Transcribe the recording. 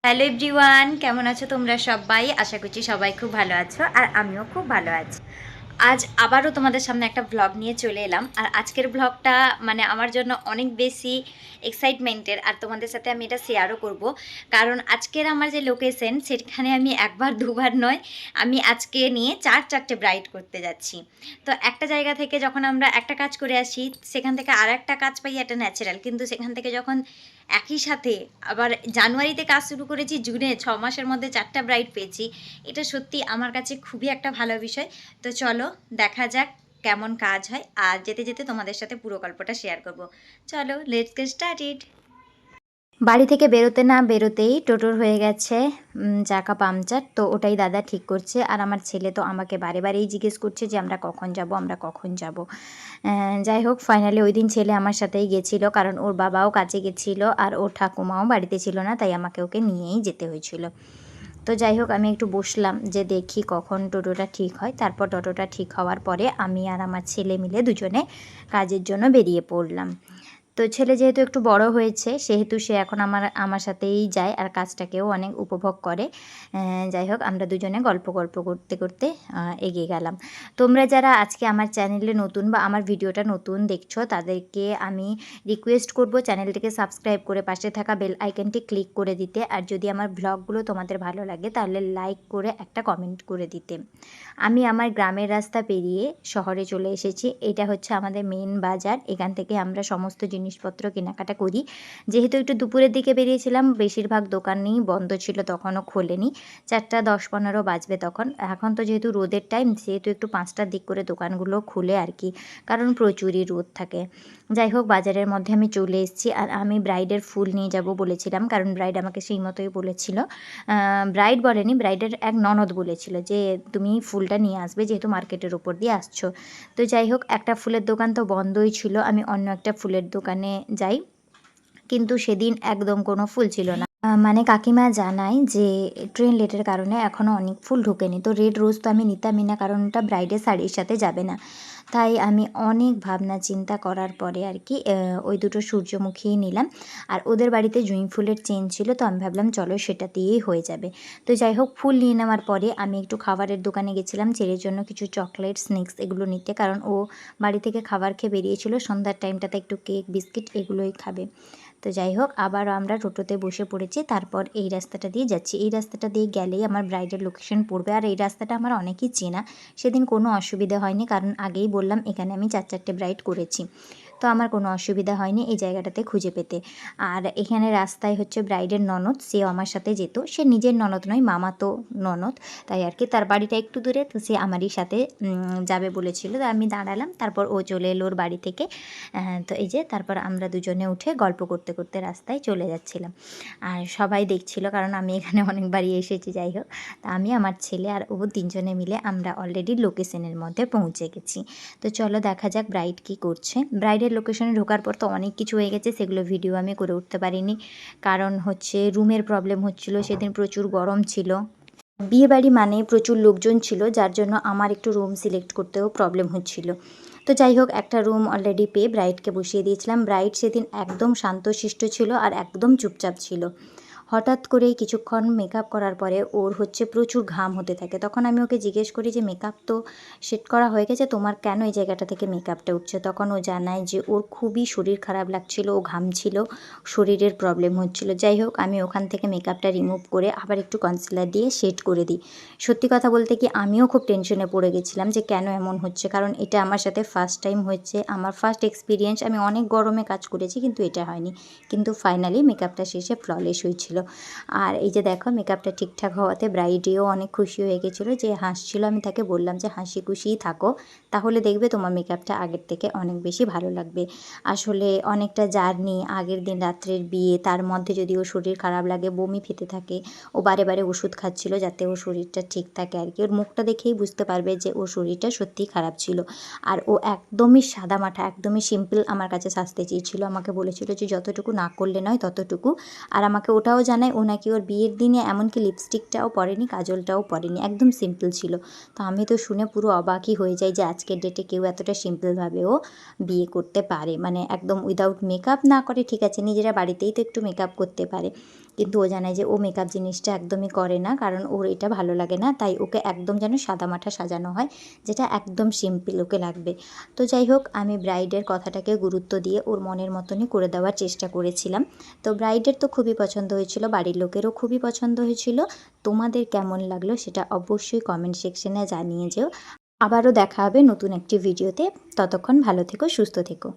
Hello everyone, কেমন আছো তোমরা সবাই? আশা করছি সবাই খুব ভালো আছো আর আমিও খুব ভালো আছি। আজ আবারও তোমাদের সামনে একটা ব্লগ নিয়ে চলে এলাম। আর আজকের ব্লগটা মানে আমার জন্য অনেক বেশি এক্সাইটমেন্টের, আর তোমাদের সাথে আমি এটা শেয়ারও করব। কারণ আজকের আমার যে লোকেশন, সেখানে আমি একবার দুবার নয়, আমি আজকে নিয়ে চারটে ব্রাইড করতে যাচ্ছি। তো একটা জায়গা থেকে যখন আমরা একটা কাজ করে আসি, সেখান থেকে আর একটা কাজ পাই, এটা ন্যাচারাল। কিন্তু সেখান থেকে যখন একই সাথে আবার জানুয়ারিতে কাজ শুরু করেছি, জুনে 6 মাসের মধ্যে 4টা ব্রাইড পেয়েছি, এটা সত্যি আমার কাছে খুবই একটা ভালো বিষয়। তো চলো দেখা যাক কেমন কাজ হয়, আর যেতে যেতে তোমাদের সাথে পুরো গল্পটা শেয়ার করব। চলো, লেটস গেট স্টার্টেড। বাড়ি থেকে বেরোতে না বেরোতেই টোটোর হয়ে গেছে চাকা পাংচার। তো ওটাই দাদা ঠিক করছে। আর আমার ছেলে তো আমাকে বারে বারেই জিজ্ঞেস করছে যে আমরা কখন যাব, আমরা কখন যাব। যাই হোক, ফাইনালি ওই দিন ছেলে আমার সাথেই গেছিলো, কারণ ওর বাবাও কাজে গেছিলো আর ওর ঠাকুমাও বাড়িতে ছিল না, তাই আমাকে ওকে নিয়েই যেতে হয়েছিল। তো যাই হোক, আমি একটু বসলাম যে দেখি কখন টোটোটা ঠিক হয়। তারপর টোটোটা ঠিক হওয়ার পরে আমি আর আমার ছেলে মিলে দুজনে কাজের জন্য বেরিয়ে পড়লাম। তো ছেলে যেহেতু একটু বড় হয়েছে, সেহেতু সে এখন আমার সাথেই যায় আর কাজটাকেও অনেক উপভোগ করে। যাই হোক, আমরা দুজনে গল্প করতে করতে এগিয়ে গেলাম। তোমরা যারা আজকে আমার চ্যানেলে নতুন বা আমার ভিডিওটা নতুন দেখছো, তাদেরকে আমি রিকোয়েস্ট করব চ্যানেলটিকে সাবস্ক্রাইব করে পাশে থাকা বেল আইকনটি ক্লিক করে দিতে। আর যদি আমার ব্লগগুলো তোমাদের ভালো লাগে তাহলে লাইক করে একটা কমেন্ট করে দিতে। আমি আমার গ্রামের রাস্তা পেরিয়ে শহরে চলে এসেছি। এটা হচ্ছে আমাদের মেন বাজার। এখান থেকে আমরা সমস্ত জিনিসপত্র কেনাকাটা করি। যেহেতু একটু দুপুরের দিকে বেরিয়েছিলাম, বেশিরভাগ দোকানই বন্ধ ছিল, তখনও খোলেনি। 4:10-15 বাজবে তখন। এখন তো যেহেতু রোদের টাইম, সেহেতু একটু 5টার দিক করে দোকানগুলো খুলে আর কি, কারণ প্রচুরই রোদ থাকে। যাই হোক, বাজারের মধ্যে আমি চলে এসেছি। আর আমি ব্রাইডের ফুল নিয়ে যাব বলেছিলাম, কারণ ব্রাইড আমাকে সেই মতোই বলেছিল। ব্রাইড বলেনি, ব্রাইডের এক ননদ বলেছিল যে তুমি ফুলটা নিয়ে আসবে, যেহেতু মার্কেটের ওপর দিয়ে আসছো। তো যাই হোক, একটা ফুলের দোকান তো বন্ধই ছিল, আমি অন্য একটা ফুলের দোকানে যাই, কিন্তু সেদিন একদম কোনো ফুল ছিল না। মানে কাকিমা জানায় যে ট্রেন লেটের কারণে এখনও অনেক ফুল ঢোকেনি। তো রেড রোজ তো আমি নিতামই না, কারণ ওটা ব্রাইডের শাড়ির সাথে যাবে না। তাই আমি অনেক ভাবনা চিন্তা করার পরে আর কি ওই দুটো সূর্যমুখীই নিলাম। আর ওদের বাড়িতে জুঁই ফুলের চেন ছিল, তো আমি ভাবলাম চলো সেটা দিয়েই হয়ে যাবে। তো যাই হোক, ফুল নিয়ে নেওয়ার পরে আমি একটু খাবারের দোকানে গেছিলাম ছেলের জন্য কিছু চকলেট, স্ন্যাক্স এগুলো নিতে, কারণ ও বাড়ি থেকে খাবার খেয়ে বেরিয়েছিল। সন্ধ্যার টাইমটাতে একটু কেক, বিস্কিট এগুলোই খাবে। তো যাই হোক, আবার আমরা টোটোতে বসে পড়েছি। তারপর এই রাস্তাটা দিয়ে যাচ্ছি। এই রাস্তাটা দিয়ে গেলেই আমার ব্রাইডের লোকেশন পড়বে। আর এই রাস্তাটা আমার অনেকই চেনা, সেদিন কোনো অসুবিধা হয়নি, কারণ আগেই বললাম এখানে আমি 4টে ব্রাইড করেছি। তো আমার কোনো অসুবিধা হয়নি এই জায়গাটাতে খুঁজে পেতে। আর এখানে রাস্তায় হচ্ছে ব্রাইডের ননদ, সেও আমার সাথে যেত। সে নিজের ননদ নয়, মামাতো ননদ, তাই আর কি। তার বাড়িটা একটু দূরে, তো সে আমারই সাথে যাবে বলেছিল। তো আমি দাঁড়ালাম, তারপর ও চলে এলো ওর বাড়ি থেকে। তো এই যে তারপর আমরা দুজনে উঠে গল্প করতে করতে রাস্তায় চলে যাচ্ছিলাম। আর সবাই দেখছিল, কারণ আমি এখানে অনেকবারই এসেছি। যাই হোক, তা আমি, আমার ছেলে আর ও তিনজনে মিলে আমরা অলরেডি লোকেশনের মধ্যে পৌঁছে গেছি। তো চলো দেখা যাক ব্রাইড কী করছে। ব্রাইডের লোকেশনে ঢোকার পর তো অনেক কিছু হয়ে গেছে, সেগুলো ভিডিও আমি করে উঠতে পারিনি, কারণ হচ্ছে রুমের প্রবলেম হচ্ছিল। সেদিন প্রচুর গরম ছিল, বিয়েবাড়ি মানে প্রচুর লোকজন ছিল, যার জন্য আমার একটু রুম সিলেক্ট করতেও প্রবলেম হচ্ছিল। তো যাই হোক, একটা রুম অলরেডি পেয়ে ব্রাইডকে বসিয়ে দিয়েছিলাম। ব্রাইড সেদিন একদম শান্তশিষ্ট ছিল আর একদম চুপচাপ ছিল। হঠাৎ করেই কিছুক্ষণ মেকআপ করার পরে ওর হচ্ছে প্রচুর ঘাম হতে থাকে। তখন আমি ওকে জিজ্ঞেস করি যে মেকআপ তো সেট করা হয়ে গেছে, তোমার কেন এই জায়গাটা থেকে মেকআপটা উঠছে? তখন ও জানায় যে ওর খুবই শরীর খারাপ লাগছিল, ও ঘামছিল, শরীরের প্রবলেম হচ্ছিল। যাই হোক, আমি ওখান থেকে মেকআপটা রিমুভ করে আবার একটু কনসিলার দিয়ে সেট করে দিই। সত্যি কথা বলতে কি, আমিও খুব টেনশনে পড়ে গেছিলাম যে কেন এমন হচ্ছে, কারণ এটা আমার সাথে ফার্স্ট টাইম হচ্ছে, আমার ফার্স্ট এক্সপিরিয়েন্স। আমি অনেক গরমে কাজ করেছি, কিন্তু এটা হয়নি। কিন্তু ফাইনালি মেকআপটা শেষে ফ্ললেস হয়েছিল। আর এই যে দেখো, মেকআপটা ঠিকঠাক হওয়াতে ব্রাইডেও অনেক খুশি হয়ে গেছিলো, যে হাসছিল। আমি তাকে বললাম যে হাসি খুশিই থাকো, তাহলে দেখবে তোমার মেকআপটা আগের থেকে অনেক বেশি ভালো লাগবে। আসলে অনেকটা জার্নি, আগের দিন রাত্রের বিয়ে, তার মধ্যে যদি ওর শরীর খারাপ লাগে, বমি পেতে থাকে, ও বারে বারে ওষুধ খাচ্ছিল যাতে ওর শরীরটা ঠিক থাকে আর কি। ওর মুখটা দেখেই বুঝতে পারবে যে ওর শরীরটা সত্যিই খারাপ ছিল। আর ও একদমই সাদামাটা, একদমই সিম্পল আমার কাছে সাজতে চেয়েছিল। আমাকে বলেছিল যে যতটুকু না করলে নয় ততটুকু। আর আমাকে ওটাও জানায় ও নাকি ওর বিয়ের দিনে এমনকি লিপস্টিকটাও পরেনি, কাজলটাও পরেনি, একদম সিম্পল ছিল। তো আমি তো শুনে পুরো অবাকই হয়ে যাই যে আজকের ডেটে কেউ এতটা সিম্পলভাবেও বিয়ে করতে পারে, মানে একদম উইদাউট মেকআপ না করে, ঠিক আছে নিজেরা বাড়িতেই তো একটু মেকআপ করতে পারে। কিন্তু ও জানায় যে ও মেকআপ জিনিসটা একদমই করে না, কারণ ওর এটা ভালো লাগে না, তাই ওকে একদম যেন সাদামাটা সাজানো হয়, যেটা একদম সিম্পল ওকে লাগবে। তো যাই হোক, আমি ব্রাইডের কথাটাকে গুরুত্ব দিয়ে ওর মনের মতনই করে দেওয়ার চেষ্টা করেছিলাম। তো ব্রাইডের তো খুবই পছন্দ হয়েছিল, বাড়ির লোকেরও খুবই পছন্দ হয়েছিল। তোমাদের কেমন লাগলো সেটা অবশ্যই কমেন্ট সেকশনে জানিয়ে যেও। আবারও দেখা হবে নতুন একটি ভিডিওতে। ততক্ষণ ভালো থেকো, সুস্থ থেকো।